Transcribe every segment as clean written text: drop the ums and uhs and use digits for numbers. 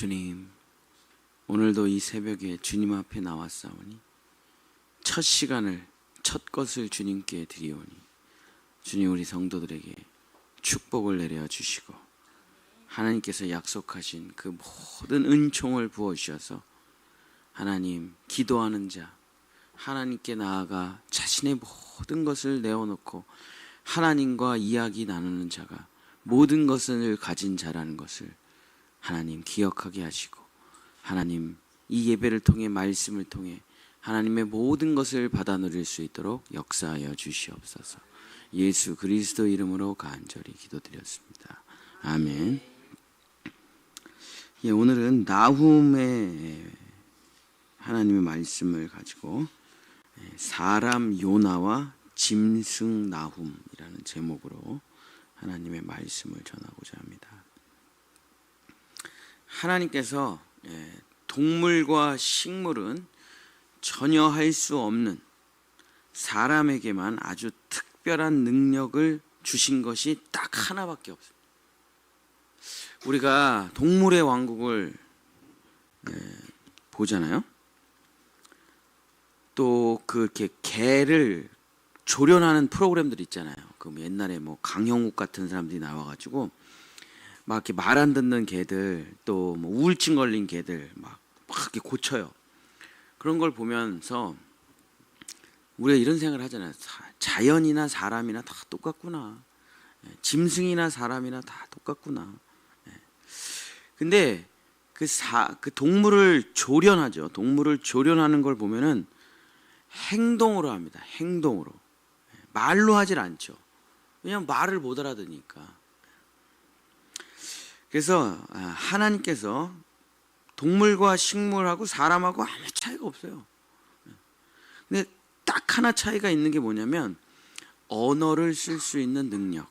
주님, 오늘도 이 새벽에 주님 앞에 나왔사오니 첫 시간을, 첫 것을 주님께 드리오니 주님, 우리 성도들에게 축복을 내려 주시고 하나님께서 약속하신 그 모든 은총을 부어주셔서 하나님, 기도하는 자, 하나님께 나아가 자신의 모든 것을 내어놓고 하나님과 이야기 나누는 자가 모든 것을 가진 자라는 것을 하나님 기억하게 하시고, 하나님 이 예배를 통해, 말씀을 통해 하나님의 모든 것을 받아 누릴 수 있도록 역사하여 주시옵소서. 예수 그리스도 이름으로 간절히 기도드렸습니다. 아멘. 오늘은 나훔의 하나님의 말씀을 가지고 사람 요나와 짐승 나훔이라는 제목으로 하나님의 말씀을 전하고자 합니다. 하나님께서 동물과 식물은 전혀 할 수 없는 사람에게만 아주 특별한 능력을 주신 것이 딱 하나밖에 없습니다. 우리가 동물의 왕국을 보잖아요. 또 그렇게 개를 조련하는 프로그램들 있잖아요. 그 옛날에 뭐 강형욱 같은 사람들이 나와가지고 막 이렇게 말 안 듣는 개들, 또 뭐 우울증 걸린 개들 막 이렇게 고쳐요. 그런 걸 보면서 우리가 이런 생각을 하잖아요. 자연이나 사람이나 다 똑같구나. 짐승이나 사람이나 다 똑같구나. 근데 그 동물을 조련하죠. 동물을 조련하는 걸 보면은 행동으로 합니다. 행동으로. 말로 하질 않죠. 왜냐하면 말을 못 알아듣으니까. 그래서 하나님께서 동물과 식물하고 사람하고 아무 차이가 없어요. 근데 딱 하나 차이가 있는 게 뭐냐면 언어를 쓸 수 있는 능력.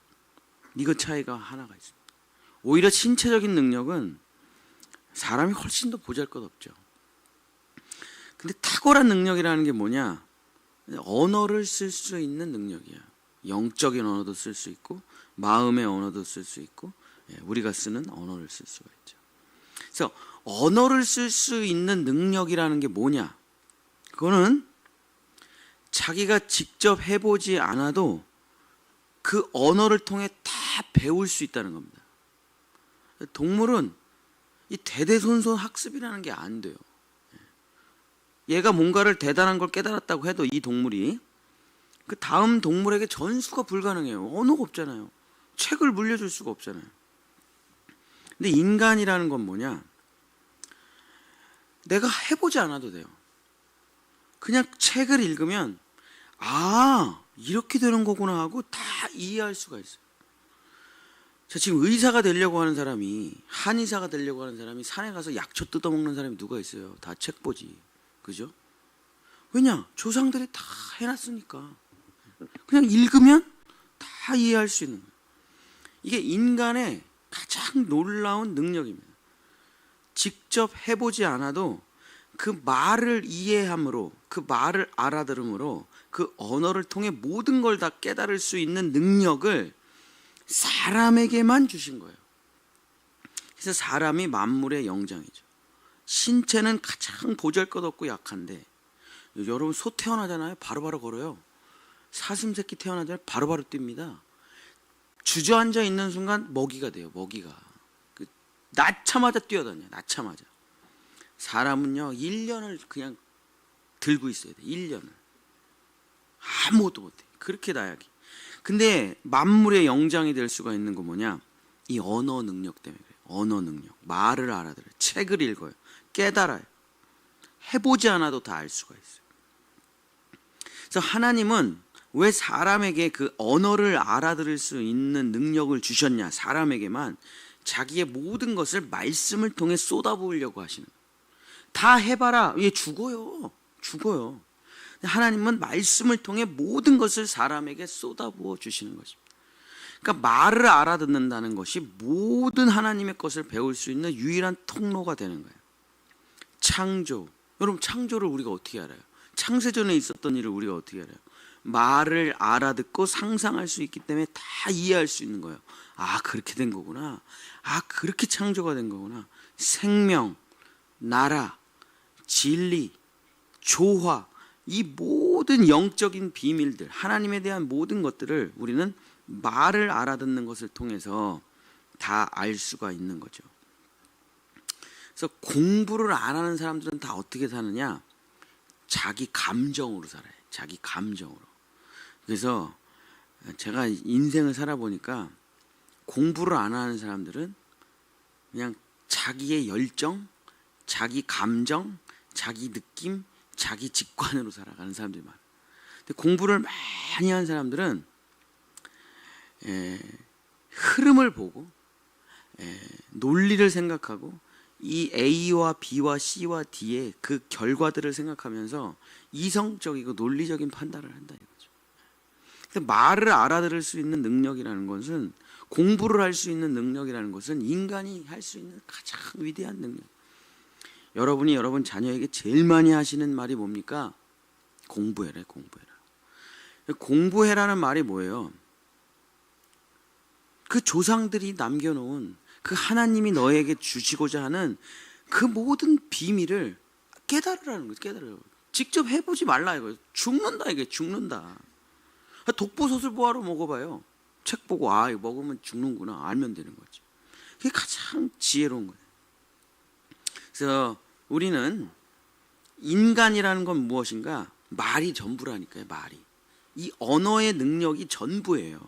이거 차이가 하나가 있습니다. 오히려 신체적인 능력은 사람이 훨씬 더 보잘것없죠. 근데 탁월한 능력이라는 게 뭐냐? 언어를 쓸 수 있는 능력이야. 영적인 언어도 쓸 수 있고 마음의 언어도 쓸 수 있고 우리가 쓰는 언어를 쓸 수가 있죠. 그래서 언어를 쓸 수 있는 능력이라는 게 뭐냐? 그거는 자기가 직접 해보지 않아도 그 언어를 통해 다 배울 수 있다는 겁니다. 동물은 이 대대손손 학습이라는 게 안 돼요. 얘가 뭔가를 대단한 걸 깨달았다고 해도 이 동물이 그 다음 동물에게 전수가 불가능해요. 언어가 없잖아요. 책을 물려줄 수가 없잖아요. 근데 인간이라는 건 뭐냐? 내가 해보지 않아도 돼요. 그냥 책을 읽으면 이렇게 되는 거구나 하고 다 이해할 수가 있어요. 자, 지금 의사가 되려고 하는 사람이, 한의사가 되려고 하는 사람이 산에 가서 약초 뜯어먹는 사람이 누가 있어요? 다 책 보지. 그죠? 왜냐? 조상들이 다 해놨으니까. 그냥 읽으면 다 이해할 수 있는 거예요. 이게 인간의 가장 놀라운 능력입니다. 직접 해보지 않아도 그 말을 이해함으로, 그 말을 알아들음으로, 그 언어를 통해 모든 걸 다 깨달을 수 있는 능력을 사람에게만 주신 거예요. 그래서 사람이 만물의 영장이죠. 신체는 가장 보잘것없고 약한데, 여러분 소 태어나잖아요. 바로바로 걸어요. 사슴 새끼 태어나잖아요. 바로바로 뜁니다. 주저앉아 있는 순간 먹이가 돼요. 먹이가. 낳자마자 뛰어다녀요. 낳자마자. 사람은요 1년을 그냥 들고 있어야 돼. 1년을. 아무것도 못해. 그렇게 나약해. 근데 만물의 영장이 될 수가 있는 거 뭐냐? 이 언어 능력 때문에 그래요. 언어 능력. 말을 알아들어요. 책을 읽어요. 깨달아요. 해보지 않아도 다 알 수가 있어요. 그래서 하나님은 왜 사람에게 그 언어를 알아들을 수 있는 능력을 주셨냐? 사람에게만. 자기의 모든 것을 말씀을 통해 쏟아부으려고 하시는 거예요. 다 해봐라. 얘 죽어요. 죽어요. 하나님은 말씀을 통해 모든 것을 사람에게 쏟아부어 주시는 것입니다. 그러니까 말을 알아듣는다는 것이 모든 하나님의 것을 배울 수 있는 유일한 통로가 되는 거예요. 창조. 여러분 창조를 우리가 어떻게 알아요? 창세전에 있었던 일을 우리가 어떻게 알아요? 말을 알아듣고 상상할 수 있기 때문에 다 이해할 수 있는 거예요. 아, 그렇게 된 거구나. 아, 그렇게 창조가 된 거구나. 생명, 나라, 진리, 조화, 이 모든 영적인 비밀들, 하나님에 대한 모든 것들을 우리는 말을 알아듣는 것을 통해서 다 알 수가 있는 거죠. 그래서 공부를 안 하는 사람들은 다 어떻게 사느냐? 자기 감정으로 살아요. 자기 감정으로. 그래서 제가 인생을 살아보니까 공부를 안 하는 사람들은 그냥 자기의 열정, 자기 감정, 자기 느낌, 자기 직관으로 살아가는 사람들이 많아요. 근데 공부를 많이 한 사람들은 흐름을 보고 논리를 생각하고 이 A와 B와 C와 D의 그 결과들을 생각하면서 이성적이고 논리적인 판단을 한다 이거죠. 근데 말을 알아들을 수 있는 능력이라는 것은, 공부를 할 수 있는 능력이라는 것은 인간이 할 수 있는 가장 위대한 능력. 여러분이 여러분 자녀에게 제일 많이 하시는 말이 뭡니까? 공부해라, 공부해라. 공부해라는 말이 뭐예요? 그 조상들이 남겨놓은 그 하나님이 너에게 주시고자 하는 그 모든 비밀을 깨달으라는 거예요. 깨달으라고. 직접 해보지 말라 이거예요. 죽는다, 이게 죽는다. 독보솥을 뭐하러 먹어봐요? 책 보고 아, 이거 먹으면 죽는구나 알면 되는 거지. 그게 가장 지혜로운 거예요. 그래서 우리는 인간이라는 건 무엇인가? 말이 전부라니까요. 말이. 이 언어의 능력이 전부예요.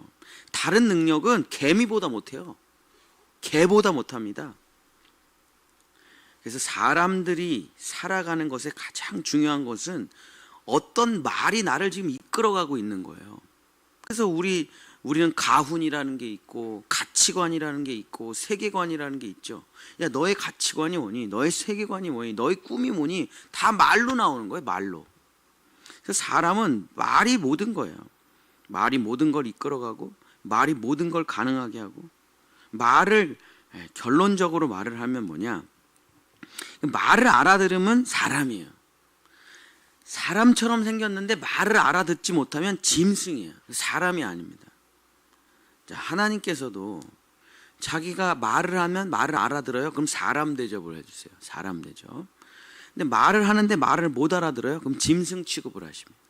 다른 능력은 개미보다 못해요. 개보다 못합니다. 그래서 사람들이 살아가는 것에 가장 중요한 것은 어떤 말이 나를 지금 이끌어가고 있는 거예요. 그래서 우리는 가훈이라는 게 있고 가치관이라는 게 있고 세계관이라는 게 있죠. 야, 너의 가치관이 뭐니? 너의 세계관이 뭐니? 너의 꿈이 뭐니? 다 말로 나오는 거예요. 말로. 그래서 사람은 말이 모든 거예요. 말이 모든 걸 이끌어가고 말이 모든 걸 가능하게 하고, 말을 결론적으로 말을 하면 뭐냐? 말을 알아들으면 사람이에요. 사람처럼 생겼는데 말을 알아듣지 못하면 짐승이에요. 사람이 아닙니다. 자, 하나님께서도 자기가 말을 하면 말을 알아들어요. 그럼 사람 대접을 해주세요. 사람 대접. 근데 말을 하는데 말을 못 알아들어요. 그럼 짐승 취급을 하십니다.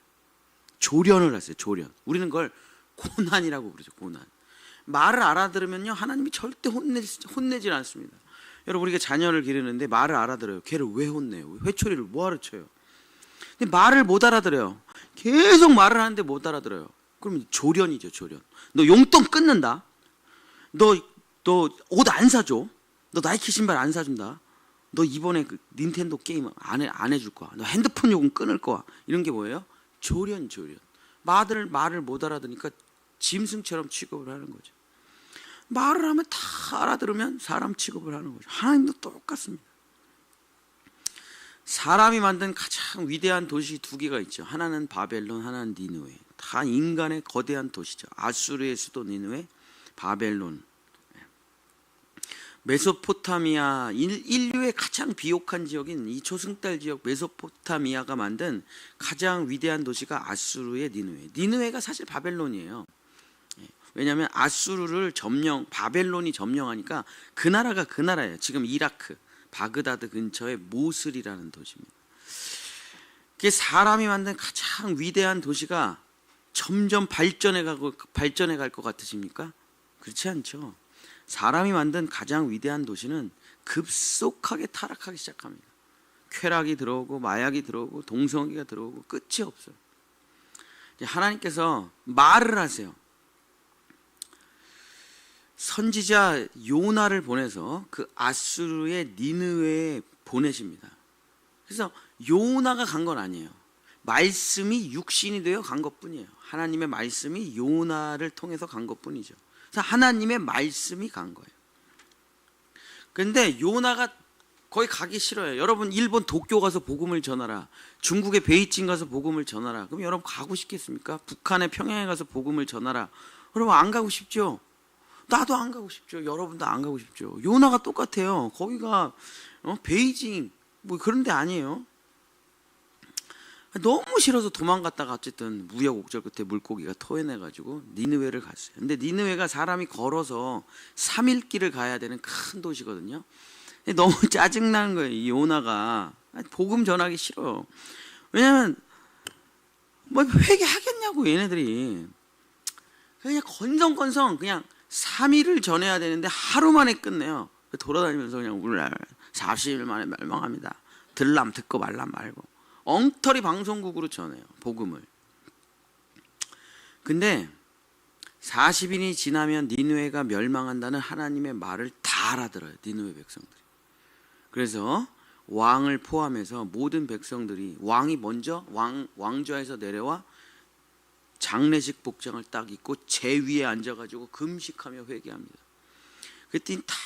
조련을 하세요. 조련. 우리는 그걸 고난이라고 부르죠. 고난. 말을 알아들으면요, 하나님이 절대 혼내질 않습니다. 여러분, 우리가 자녀를 기르는데 말을 알아들어요. 걔를 왜 혼내요? 회초리를 뭐하러 쳐요? 근데 말을 못 알아들어요. 계속 말을 하는데 못 알아들어요. 그럼 조련이죠. 조련. 너 용돈 끊는다. 너 옷 안 사줘. 너 나이키 신발 안 사준다. 너 이번에 그 닌텐도 게임 안 해줄 거야. 너 핸드폰 요금 끊을 거야. 이런 게 뭐예요? 조련. 말을 못 알아듣으니까 짐승처럼 취급을 하는 거죠. 말을 하면 다 알아들으면 사람 취급을 하는 거죠. 하나님도 똑같습니다. 사람이 만든 가장 위대한 도시 두 개가 있죠. 하나는 바벨론, 하나는 니느웨. 다 인간의 거대한 도시죠. 아수르의 수도 니느웨, 바벨론. 메소포타미아, 인류의 가장 비옥한 지역인 이 초승달 지역 메소포타미아가 만든 가장 위대한 도시가 아수르의 니느웨. 니느웨가 사실 바벨론이에요. 왜냐하면 아수르를 바벨론이 점령하니까 그 나라가 그 나라예요. 지금 이라크 바그다드 근처의 모슬이라는 도시입니다. 그게 사람이 만든 가장 위대한 도시가 점점 발전해 갈 것 같으십니까? 그렇지 않죠. 사람이 만든 가장 위대한 도시는 급속하게 타락하기 시작합니다. 쾌락이 들어오고 마약이 들어오고 동성애가 들어오고 끝이 없어요. 하나님께서 말을 하세요. 선지자 요나를 보내서 그 아수르의 니느웨에 보내십니다. 그래서 요나가 간 건 아니에요. 말씀이 육신이 되어 간 것뿐이에요. 하나님의 말씀이 요나를 통해서 간 것뿐이죠. 그래서 하나님의 말씀이 간 거예요. 그런데 요나가 거기 가기 싫어요. 여러분, 일본 도쿄 가서 복음을 전하라. 중국의 베이징 가서 복음을 전하라. 그럼 여러분 가고 싶겠습니까? 북한의 평양에 가서 복음을 전하라. 여러분 안 가고 싶죠? 나도 안 가고 싶죠. 여러분도 안 가고 싶죠. 요나가 똑같아요. 거기가 베이징 뭐 그런 데 아니에요. 너무 싫어서 도망갔다가 어쨌든 우여곡절 끝에 물고기가 토해내가지고 니느웨를 갔어요. 근데 니느웨가 사람이 걸어서 3일 길을 가야 되는 큰 도시거든요. 너무 짜증나는 거예요. 이 요나가 복음 전하기 싫어요. 왜냐면 뭐 회개하겠냐고 얘네들이. 그냥 건성건성 그냥 3일을 전해야 되는데 하루 만에 끝내요. 돌아다니면서 그냥 오늘 40일 만에 멸망합니다. 들람 듣고 말람 말고 엉터리 방송국으로 전해요, 복음을. 근데 40일이 지나면 니느웨가 멸망한다는 하나님의 말을 다 알아들어요, 니느웨 백성들이. 그래서 왕을 포함해서 모든 백성들이, 왕이 먼저 왕좌에서 내려와 장례식 복장을 딱 입고 제 위에 앉아가지고 금식하며 회개합니다. 그랬더니 다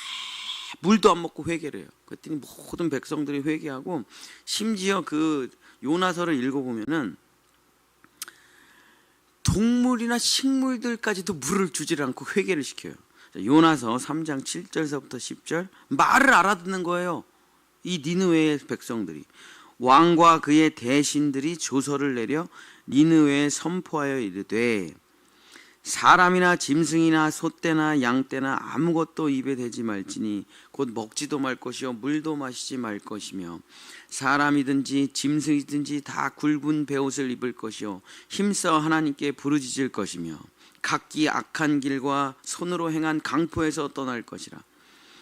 물도 안 먹고 회개를 해요. 그랬더니 모든 백성들이 회개하고, 심지어 그 요나서를 읽어보면은 동물이나 식물들까지도 물을 주질 않고 회개를 시켜요. 요나서 3장 7절서부터 10절 말을 알아듣는 거예요. 이 니느웨의 백성들이. 왕과 그의 대신들이 조서를 내려 니느웨에 선포하여 이르되, 사람이나 짐승이나 소떼나 양떼나 아무것도 입에 대지 말지니 곧 먹지도 말 것이요 물도 마시지 말 것이며, 사람이든지 짐승이든지 다 굵은 베옷을 입을 것이요 힘써 하나님께 부르짖을 것이며, 각기 악한 길과 손으로 행한 강포에서 떠날 것이라.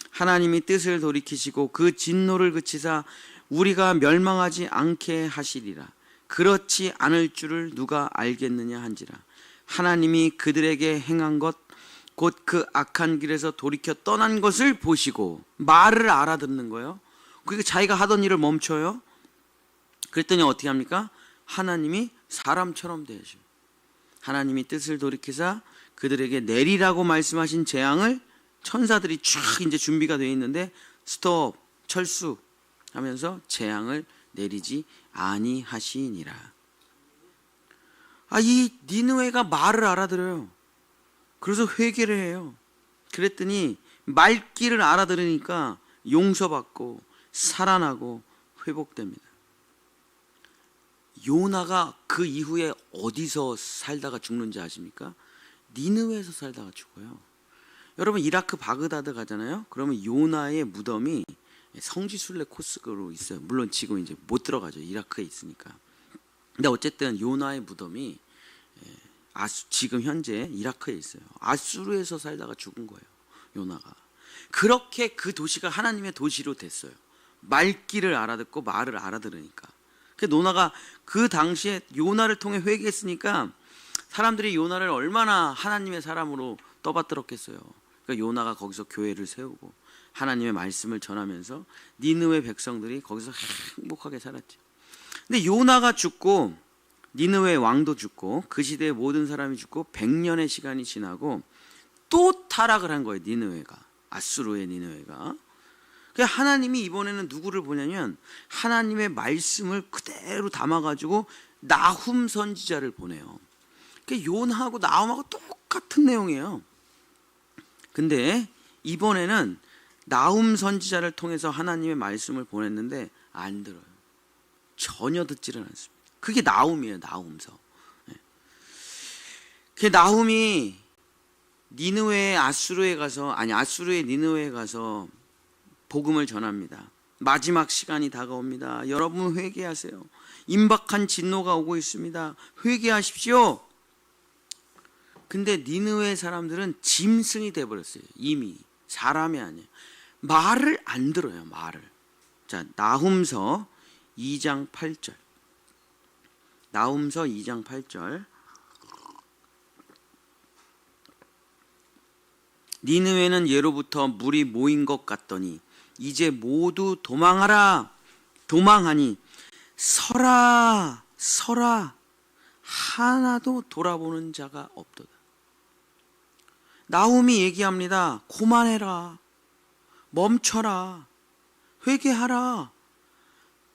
하나님이 뜻을 돌이키시고 그 진노를 그치사 우리가 멸망하지 않게 하시리라. 그렇지 않을 줄을 누가 알겠느냐 한지라. 하나님이 그들에게 행한 것 곧 그 악한 길에서 돌이켜 떠난 것을 보시고, 말을 알아듣는 거예요. 그러니까 자기가 하던 일을 멈춰요. 그랬더니 어떻게 합니까? 하나님이 사람처럼 되셔. 하나님이 뜻을 돌이키사 그들에게 내리라고 말씀하신 재앙을, 천사들이 쫙 이제 준비가 되어 있는데 스톱, 철수 하면서 재앙을 내리지 아니하시니라. 이 니느웨가 말을 알아들어요. 그래서 회개를 해요. 그랬더니 말귀를 알아들으니까 용서받고 살아나고 회복됩니다. 요나가 그 이후에 어디서 살다가 죽는지 아십니까? 니느웨에서 살다가 죽어요. 여러분, 이라크 바그다드 가잖아요. 그러면 요나의 무덤이 성지순례 코스로 있어요. 물론 지금 이제 못 들어가죠, 이라크에 있으니까. 근데 어쨌든 요나의 무덤이 지금 현재 이라크에 있어요. 아수르에서 살다가 죽은 거예요, 요나가. 그렇게 그 도시가 하나님의 도시로 됐어요. 말귀를 알아듣고 말을 알아들으니까. 그 요나가 그 당시에 요나를 통해 회개했으니까 사람들이 요나를 얼마나 하나님의 사람으로 떠받들었겠어요. 그러니까 요나가 거기서 교회를 세우고 하나님의 말씀을 전하면서 니느웨 백성들이 거기서 행복하게 살았죠. 근데 요나가 죽고 니느웨 왕도 죽고 그 시대의 모든 사람이 죽고 100년의 시간이 지나고 또 타락을 한 거예요, 니느웨가. 아수르의 니느웨가. 그러니까 하나님이 이번에는 누구를 보냐면 하나님의 말씀을 그대로 담아가지고 나훔 선지자를 보내요. 그러니까 요나하고 나훔하고 똑같은 내용이에요. 근데 이번에는 나훔 선지자를 통해서 하나님의 말씀을 보냈는데 안 들어요. 전혀 듣지를 않습니다. 그게 나훔이에요, 나훔서. 그 나훔이 니느웨의 아수르에 가서, 아수르의 니느웨에 가서 복음을 전합니다. 마지막 시간이 다가옵니다. 여러분 회개하세요. 임박한 진노가 오고 있습니다. 회개하십시오. 근데 니느웨 사람들은 짐승이 돼버렸어요. 이미 사람이 아니에요. 말을 안 들어요, 말을. 자, 나훔서 2장 8절. 나훔서 2장 8절. 니느웨는 예로부터 물이 모인 것 같더니 이제 모두 도망하라. 도망하니 서라 서라 하나도 돌아보는 자가 없도다. 나훔이 얘기합니다. 그만해라. 멈춰라. 회개하라.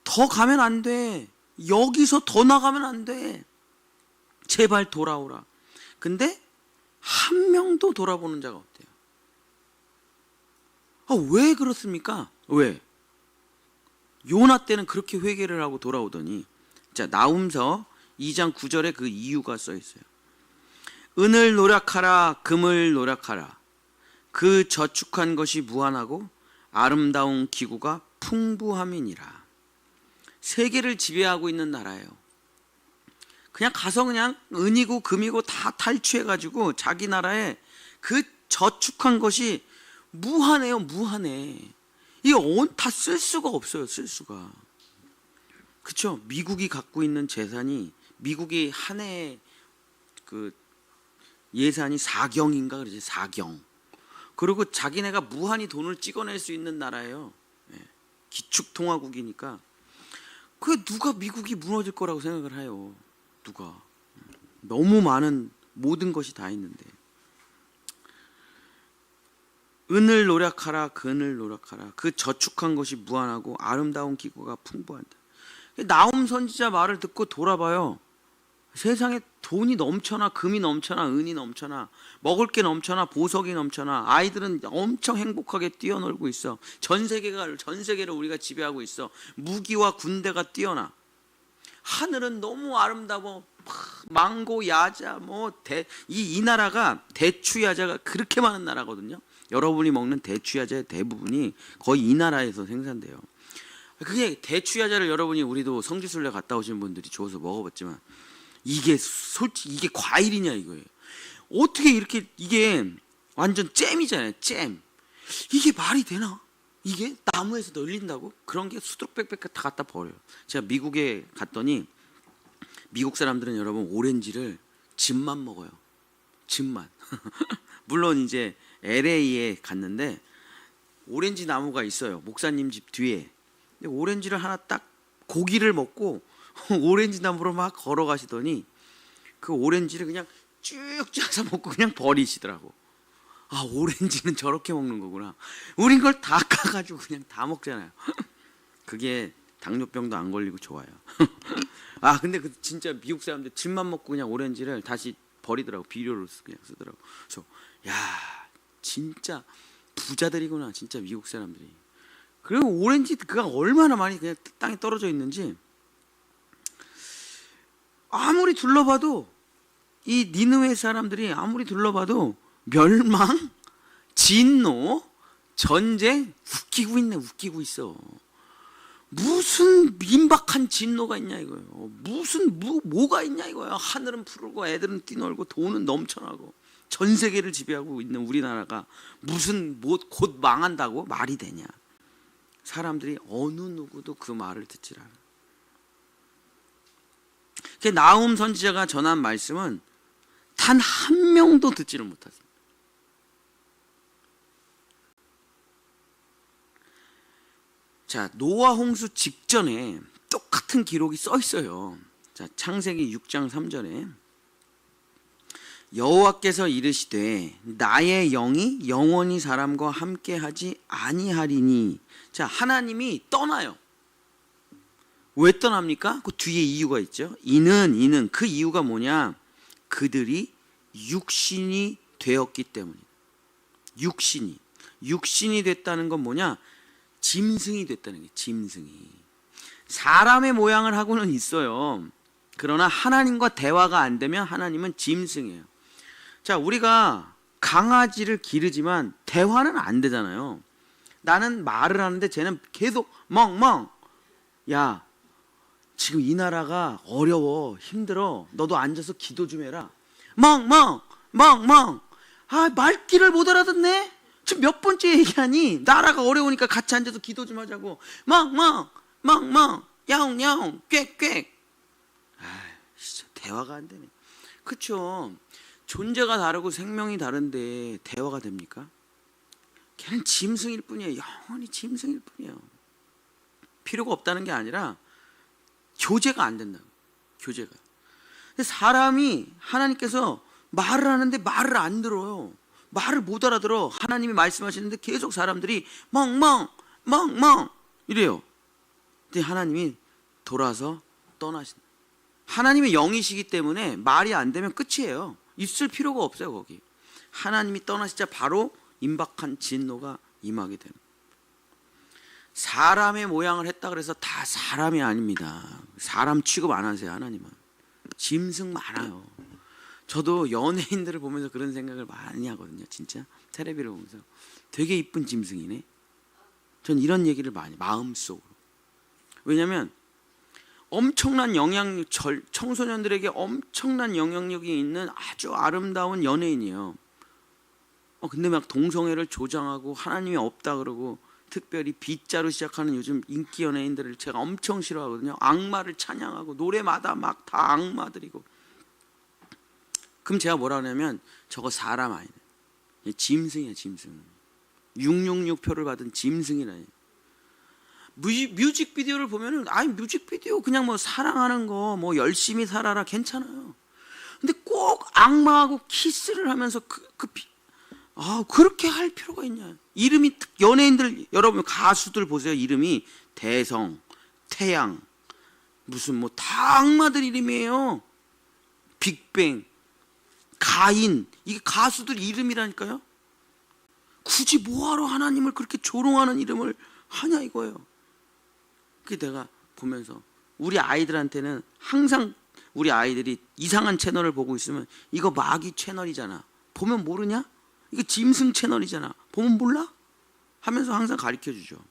더 가면 안 돼. 여기서 더 나가면 안 돼. 제발 돌아오라. 근데 한 명도 돌아보는 자가 없대요. 왜 그렇습니까? 왜? 요나 때는 그렇게 회개를 하고 돌아오더니 자, 나훔서 2장 9절에 그 이유가 써 있어요. 은을 노력하라, 금을 노력하라. 그 저축한 것이 무한하고 아름다운 기구가 풍부함이니라. 세계를 지배하고 있는 나라예요. 그냥 가서 그냥 은이고 금이고 다 탈취해가지고 자기 나라에 그 저축한 것이 무한해요. 무한해. 이게 다 쓸 수가 없어요. 쓸 수가. 그렇죠? 미국이 갖고 있는 재산이, 미국이 한 해에 그 예산이 4경인가 그러지. 4경. 그리고 자기네가 무한히 돈을 찍어낼 수 있는 나라예요. 기축통화국이니까. 그게 누가 미국이 무너질 거라고 생각을 해요. 누가. 너무 많은 모든 것이 다 있는데. 은을 노력하라, 금을 노력하라. 그 저축한 것이 무한하고 아름다운 기구가 풍부한다. 나훔 선지자 말을 듣고 돌아봐요. 세상에 돈이 넘쳐나, 금이 넘쳐나, 은이 넘쳐나, 먹을 게 넘쳐나, 보석이 넘쳐나, 아이들은 엄청 행복하게 뛰어놀고 있어. 전 세계를 우리가 지배하고 있어. 무기와 군대가 뛰어나. 하늘은 너무 아름다워. 망고, 야자, 이 나라가 대추 야자가 그렇게 많은 나라거든요. 여러분이 먹는 대추 야자의 대부분이 거의 이 나라에서 생산돼요. 그게 대추 야자를 여러분이, 우리도 성지순례 갔다 오신 분들이 줘서 먹어봤지만, 이게 솔직히 이게 과일이냐 이거예요. 어떻게 이렇게, 이게 완전 잼이잖아요. 잼. 이게 말이 되나? 이게 나무에서 널린다고? 그런 게 수두룩빽빽 다 갖다 버려요. 제가 미국에 갔더니 미국 사람들은 여러분 오렌지를 즙만 먹어요. 즙만. 물론 이제 LA에 갔는데 오렌지 나무가 있어요. 목사님 집 뒤에. 근데 오렌지를 하나 딱, 고기를 먹고 오렌지 나무로 막 걸어가시더니 그 오렌지를 그냥 쭉 짜서 먹고 그냥 버리시더라고. 아, 오렌지는 저렇게 먹는 거구나. 우린 걸 다 까가지고 그냥 다 먹잖아요. 그게 당뇨병도 안 걸리고 좋아요. 아, 근데 그 진짜 미국 사람들 즙만 먹고 그냥 오렌지를 다시 버리더라고. 비료로 그냥 쓰더라고. 그래서 야, 진짜 부자들이구나, 진짜 미국 사람들이. 그리고 오렌지 그가 얼마나 많이 그냥 땅에 떨어져 있는지, 아무리 둘러봐도, 이 니느웨 사람들이 아무리 둘러봐도 멸망, 진노, 전쟁, 웃기고 있어. 무슨 임박한 진노가 있냐 이거예요. 무슨 뭐가 있냐 이거예요. 하늘은 푸르고 애들은 뛰놀고 돈은 넘쳐나고 전 세계를 지배하고 있는 우리나라가 무슨 곧 망한다고 말이 되냐. 사람들이 어느 누구도 그 말을 듣질 않아. 나훔 선지자가 전한 말씀은 단 한 명도 듣지를 못했습니다. 자, 노아 홍수 직전에 똑같은 기록이 써 있어요. 자, 창세기 6장 3절에 여호와께서 이르시되 나의 영이 영원히 사람과 함께하지 아니하리니. 자, 하나님이 떠나요. 왜 떠납니까? 그 뒤에 이유가 있죠. 이는 그 이유가 뭐냐? 그들이 육신이 되었기 때문이다. 육신이 됐다는 건 뭐냐? 짐승이 됐다는 게, 짐승이. 사람의 모양을 하고는 있어요. 그러나 하나님과 대화가 안 되면 하나님은 짐승이에요. 자, 우리가 강아지를 기르지만 대화는 안 되잖아요. 나는 말을 하는데 쟤는 계속 멍멍. 야, 지금 이 나라가 어려워, 힘들어. 너도 앉아서 기도 좀 해라. 멍멍. 아, 말귀를 못 알아듣네. 지금 몇 번째 얘기하니? 나라가 어려우니까 같이 앉아서 기도 좀 하자고. 멍멍, 야옹, 꽥꽥. 아, 진짜 대화가 안 되네. 그쵸? 존재가 다르고 생명이 다른데 대화가 됩니까? 걔는 짐승일 뿐이에요. 영원히 짐승일 뿐이에요. 필요가 없다는 게 아니라 교제가 안 된다고. 교제가. 근데 사람이, 하나님께서 말을 하는데 말을 안 들어요. 말을 못 알아들어. 하나님이 말씀하시는데 계속 사람들이 멍멍 이래요. 근데 하나님이 돌아서 떠나신다. 하나님의 영이시기 때문에 말이 안 되면 끝이에요. 있을 필요가 없어요, 거기. 하나님이 떠나시자 바로 임박한 진노가 임하게 됩니다. 사람의 모양을 했다 그래서 다 사람이 아닙니다. 사람 취급 안 하세요, 하나님은. 짐승 많아요. 저도 연예인들을 보면서 그런 생각을 많이 하거든요. 진짜 텔레비를 보면서 되게 이쁜 짐승이네. 전 이런 얘기를 많이 마음속으로. 왜냐하면 엄청난 영향력, 청소년들에게 엄청난 영향력이 있는 아주 아름다운 연예인이에요. 근데 막 동성애를 조장하고 하나님이 없다 그러고, 특별히 B자로 시작하는 요즘 인기 연예인들을 제가 엄청 싫어하거든요. 악마를 찬양하고 노래마다 막 다 악마들이고. 그럼 제가 뭐라 하냐면 저거 사람 아니네. 짐승이야, 짐승. 666표를 받은 짐승이라니. 뮤직비디오를 보면은 뮤직비디오 그냥 뭐 사랑하는 거 뭐 열심히 살아라 괜찮아요. 근데 꼭 악마하고 키스를 하면서 그렇게 할 필요가 있냐. 이름이 연예인들, 여러분 가수들 보세요. 이름이 대성, 태양, 무슨 뭐 다 악마들 이름이에요. 빅뱅, 가인, 이게 가수들 이름이라니까요. 굳이 뭐하러 하나님을 그렇게 조롱하는 이름을 하냐 이거예요. 그게 내가 보면서 우리 아이들한테는 항상, 우리 아이들이 이상한 채널을 보고 있으면 이거 마귀 채널이잖아, 보면 모르냐? 이거 짐승 채널이잖아, 보면 몰라? 하면서 항상 가르쳐주죠.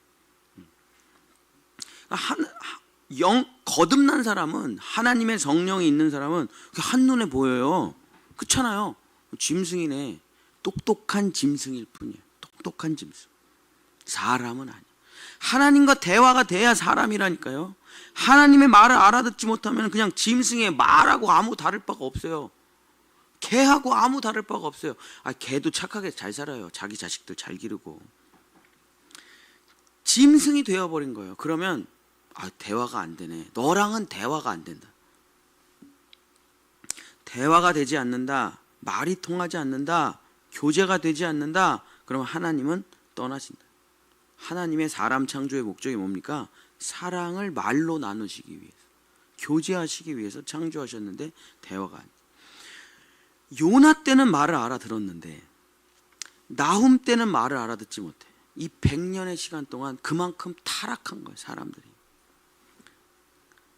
거듭난 사람은, 하나님의 성령이 있는 사람은 한눈에 보여요. 그렇잖아요. 짐승이네. 똑똑한 짐승일 뿐이에요. 똑똑한 짐승. 사람은 아니에요. 하나님과 대화가 돼야 사람이라니까요. 하나님의 말을 알아듣지 못하면 그냥 짐승의 말하고 아무 다를 바가 없어요. 개하고 아무 다를 바가 없어요. 개도 착하게 잘 살아요. 자기 자식들 잘 기르고. 짐승이 되어버린 거예요. 그러면 대화가 안 되네. 너랑은 대화가 안 된다. 대화가 되지 않는다. 말이 통하지 않는다. 교제가 되지 않는다. 그러면 하나님은 떠나신다. 하나님의 사람 창조의 목적이 뭡니까? 사랑을 말로 나누시기 위해서, 교제하시기 위해서 창조하셨는데 대화가 안 돼. 요나 때는 말을 알아들었는데 나훔 때는 말을 알아듣지 못해. 이 100년의 시간 동안 그만큼 타락한 거예요, 사람들이.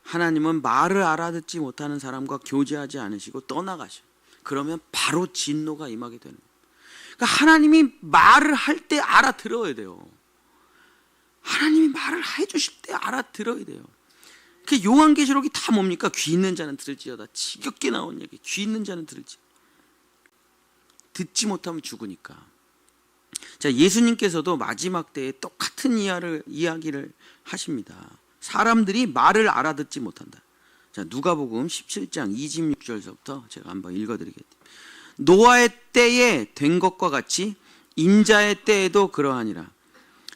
하나님은 말을 알아듣지 못하는 사람과 교제하지 않으시고 떠나가셔. 그러면 바로 진노가 임하게 되는 거예요. 그러니까 하나님이 말을 할 때 알아들어야 돼요. 하나님이 말을 해주실 때 알아들어야 돼요. 그 요한계시록이 다 뭡니까? 귀 있는 자는 들을지어다. 지겹게 나온 얘기. 귀 있는 자는 들을지. 듣지 못하면 죽으니까. 자, 예수님께서도 마지막 때에 똑같은 이야기를 하십니다. 사람들이 말을 알아듣지 못한다. 자, 누가복음 17장 26절서부터 제가 한번 읽어드리겠습니다. 노아의 때에 된 것과 같이 인자의 때에도 그러하니라.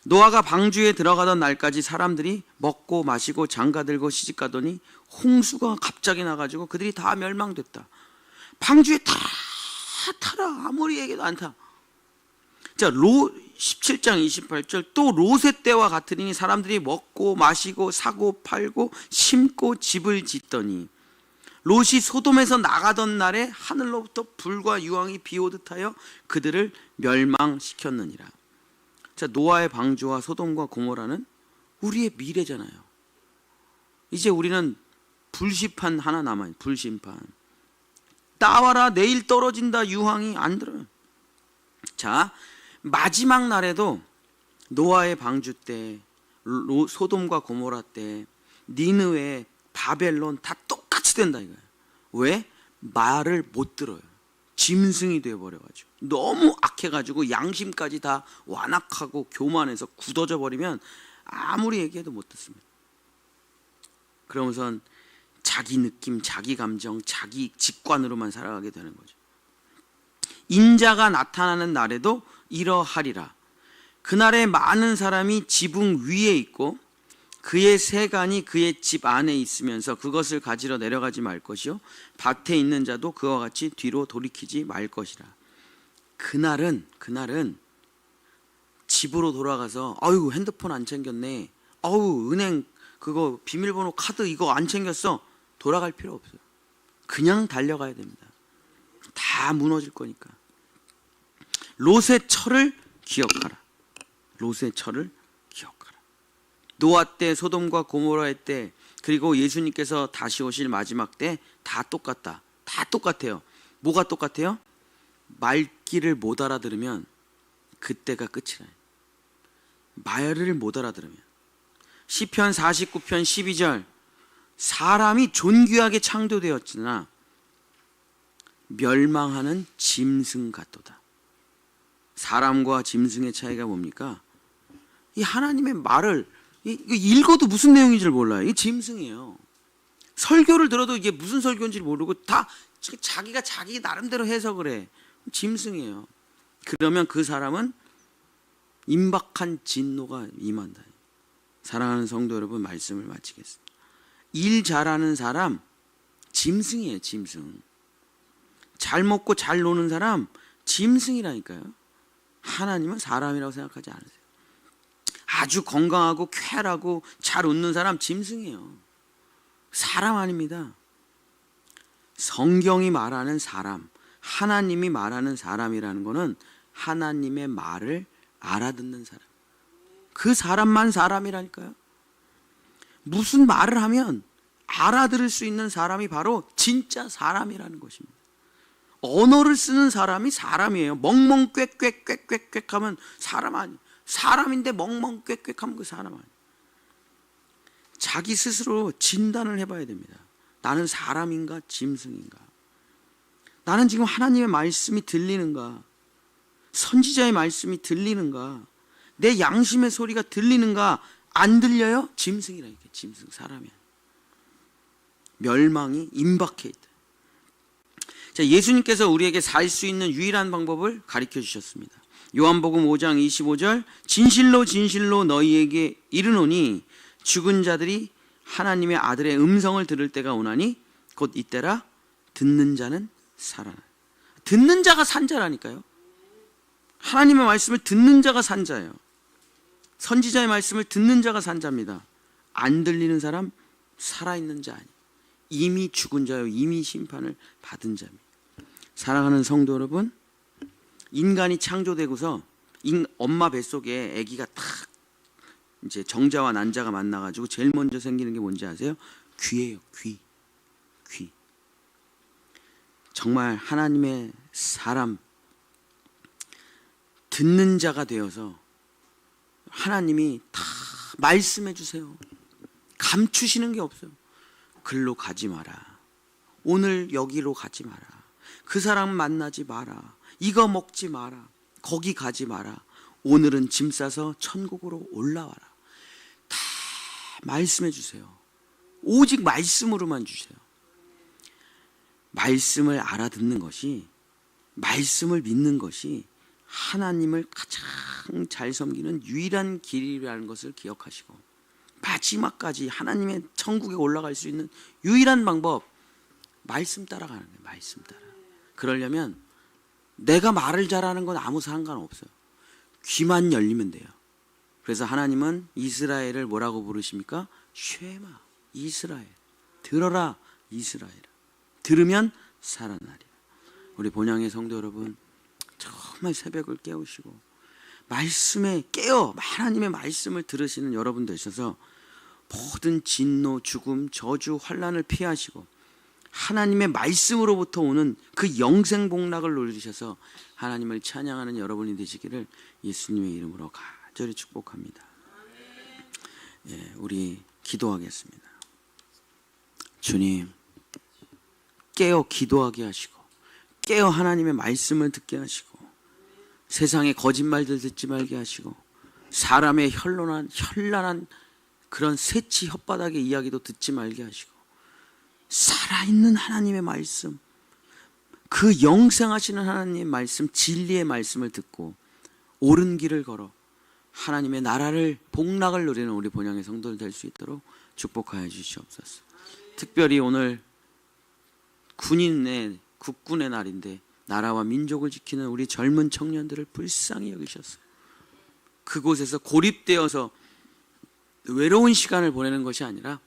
노아가 방주에 들어가던 날까지 사람들이 먹고 마시고 장가들고 시집가더니 홍수가 갑자기 나가지고 그들이 다 멸망됐다. 방주에 다 타라. 아무리 얘기도 안 타. 자, 17장 28절 또 롯의 때와 같으니 사람들이 먹고 마시고 사고 팔고 심고 집을 짓더니 롯이 소돔에서 나가던 날에 하늘로부터 불과 유황이 비오듯 하여 그들을 멸망시켰느니라. 자, 노아의 방주와 소돔과 고모라는 우리의 미래잖아요. 이제 우리는 불시판 하나 남아요. 불심판. 따와라, 내일 떨어진다. 유황이 안 들어요. 자, 마지막 날에도 노아의 방주 때, 소돔과 고모라 때, 니느웨, 바벨론 다 똑같이 된다 이거예요. 왜? 말을 못 들어요. 짐승이 되어버려가지고, 너무 악해가지고 양심까지 다 완악하고 교만해서 굳어져 버리면 아무리 얘기해도 못 듣습니다. 그러면서 자기 느낌, 자기 감정, 자기 직관으로만 살아가게 되는 거죠. 인자가 나타나는 날에도 이러하리라. 그날에 많은 사람이 지붕 위에 있고 그의 세간이 그의 집 안에 있으면서 그것을 가지러 내려가지 말 것이요 밭에 있는 자도 그와 같이 뒤로 돌이키지 말 것이라. 그날은 집으로 돌아가서 아유 핸드폰 안 챙겼네, 아유 은행 그거 비밀번호 카드 이거 안 챙겼어, 돌아갈 필요 없어요. 그냥 달려가야 됩니다. 다 무너질 거니까. 롯의 철을 기억하라. 롯의 철을 기억하라. 노아 때, 소돔과 고모라의 때, 그리고 예수님께서 다시 오실 마지막 때 다 똑같다. 다 똑같아요. 뭐가 똑같아요? 말귀를 못 알아들으면 그때가 끝이라. 말을 못 알아들으면. 시편 49편 12절, 사람이 존귀하게 창조되었으나 멸망하는 짐승 같도다. 사람과 짐승의 차이가 뭡니까? 이 하나님의 말을 읽어도 무슨 내용인지 몰라요. 이 짐승이에요. 설교를 들어도 이게 무슨 설교인지 모르고 다 자기가 자기 나름대로 해석을 해. 짐승이에요. 그러면 그 사람은 임박한 진노가 임한다. 사랑하는 성도 여러분, 말씀을 마치겠습니다. 일 잘하는 사람 짐승이에요. 짐승. 잘 먹고 잘 노는 사람 짐승이라니까요. 하나님은 사람이라고 생각하지 않으세요. 아주 건강하고 쾌활하고 잘 웃는 사람 짐승이에요. 사람 아닙니다. 성경이 말하는 사람, 하나님이 말하는 사람이라는 것은 하나님의 말을 알아듣는 사람. 그 사람만 사람이라니까요. 무슨 말을 하면 알아들을 수 있는 사람이 바로 진짜 사람이라는 것입니다. 언어를 쓰는 사람이 사람이에요. 멍멍 꽥꽥꽥꽥꽥 하면 사람 아니에요. 사람인데 멍멍 꽥꽥 하면 그 사람 아니에요. 자기 스스로 진단을 해봐야 됩니다. 나는 사람인가 짐승인가? 나는 지금 하나님의 말씀이 들리는가? 선지자의 말씀이 들리는가? 내 양심의 소리가 들리는가? 안 들려요? 짐승이라 이게 짐승, 사람이야. 멸망이 임박해 있다. 자, 예수님께서 우리에게 살 수 있는 유일한 방법을 가르쳐 주셨습니다. 요한복음 5장 25절, 진실로 진실로 너희에게 이르노니 죽은 자들이 하나님의 아들의 음성을 들을 때가 오나니 곧 이때라. 듣는 자는 살아나. 듣는 자가 산 자라니까요. 하나님의 말씀을 듣는 자가 산 자예요. 선지자의 말씀을 듣는 자가 산 자입니다. 안 들리는 사람 살아있는 자 아니에요. 이미 죽은 자요, 이미 심판을 받은 자입니다. 사랑하는 성도 여러분, 인간이 창조되고서 엄마 뱃속에 아기가 탁 이제 정자와 난자가 만나가지고 제일 먼저 생기는 게 뭔지 아세요? 귀예요. 귀. 정말 하나님의 사람, 듣는 자가 되어서 하나님이 다 말씀해 주세요. 감추시는 게 없어요. 글로 가지 마라. 오늘 여기로 가지 마라. 그 사람 만나지 마라. 이거 먹지 마라. 거기 가지 마라. 오늘은 짐 싸서 천국으로 올라와라. 다 말씀해 주세요. 오직 말씀으로만 주세요. 말씀을 알아듣는 것이, 말씀을 믿는 것이 하나님을 가장 잘 섬기는 유일한 길이라는 것을 기억하시고, 마지막까지 하나님의 천국에 올라갈 수 있는 유일한 방법, 말씀 따라가는 거예요. 말씀 따라. 그러려면 내가 말을 잘하는 건 아무 상관없어요. 귀만 열리면 돼요. 그래서 하나님은 이스라엘을 뭐라고 부르십니까? 쉐마, 이스라엘. 들어라, 이스라엘. 들으면 살아나리라. 우리 본향의 성도 여러분, 정말 새벽을 깨우시고 말씀에 깨어 하나님의 말씀을 들으시는 여러분 되셔서 모든 진노, 죽음, 저주, 환난을 피하시고 하나님의 말씀으로부터 오는 그 영생복락을 누리셔서 하나님을 찬양하는 여러분이 되시기를 예수님의 이름으로 간절히 축복합니다. 예, 우리 기도하겠습니다. 주님, 깨어 기도하게 하시고 깨어 하나님의 말씀을 듣게 하시고 세상의 거짓말들 듣지 말게 하시고 사람의 현란한 그런 새치 혓바닥의 이야기도 듣지 말게 하시고 살아있는 하나님의 말씀, 그 영생하시는 하나님의 말씀, 진리의 말씀을 듣고 옳은 길을 걸어 하나님의 나라를 복락을 누리는 우리 본향의 성도들 될 수 있도록 축복하여 주시옵소서. 특별히 오늘 국군의 날인데 나라와 민족을 지키는 우리 젊은 청년들을 불쌍히 여기셨어요. 그곳에서 고립되어서 외로운 시간을 보내는 것이 아니라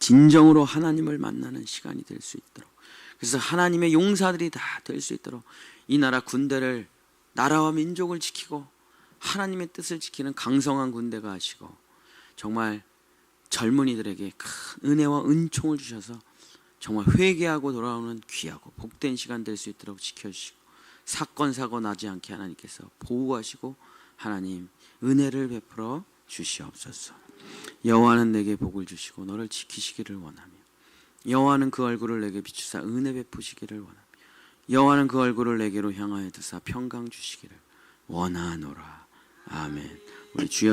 진정으로 하나님을 만나는 시간이 될 수 있도록, 그래서 하나님의 용사들이 다 될 수 있도록 이 나라 군대를, 나라와 민족을 지키고 하나님의 뜻을 지키는 강성한 군대가 하시고 정말 젊은이들에게 큰 은혜와 은총을 주셔서 정말 회개하고 돌아오는 귀하고 복된 시간 될 수 있도록 지켜주시고 사건 사고 나지 않게 하나님께서 보호하시고 하나님 은혜를 베풀어 주시옵소서. 여호와는 내게 복을 주시고 너를 지키시기를 원하며 여호와는 그 얼굴을 내게 비추사 은혜 베푸시기를 원하며 여호와는 그 얼굴을 내게로 향하여 드사 평강 주시기를 원하노라. 아멘. 우리 주여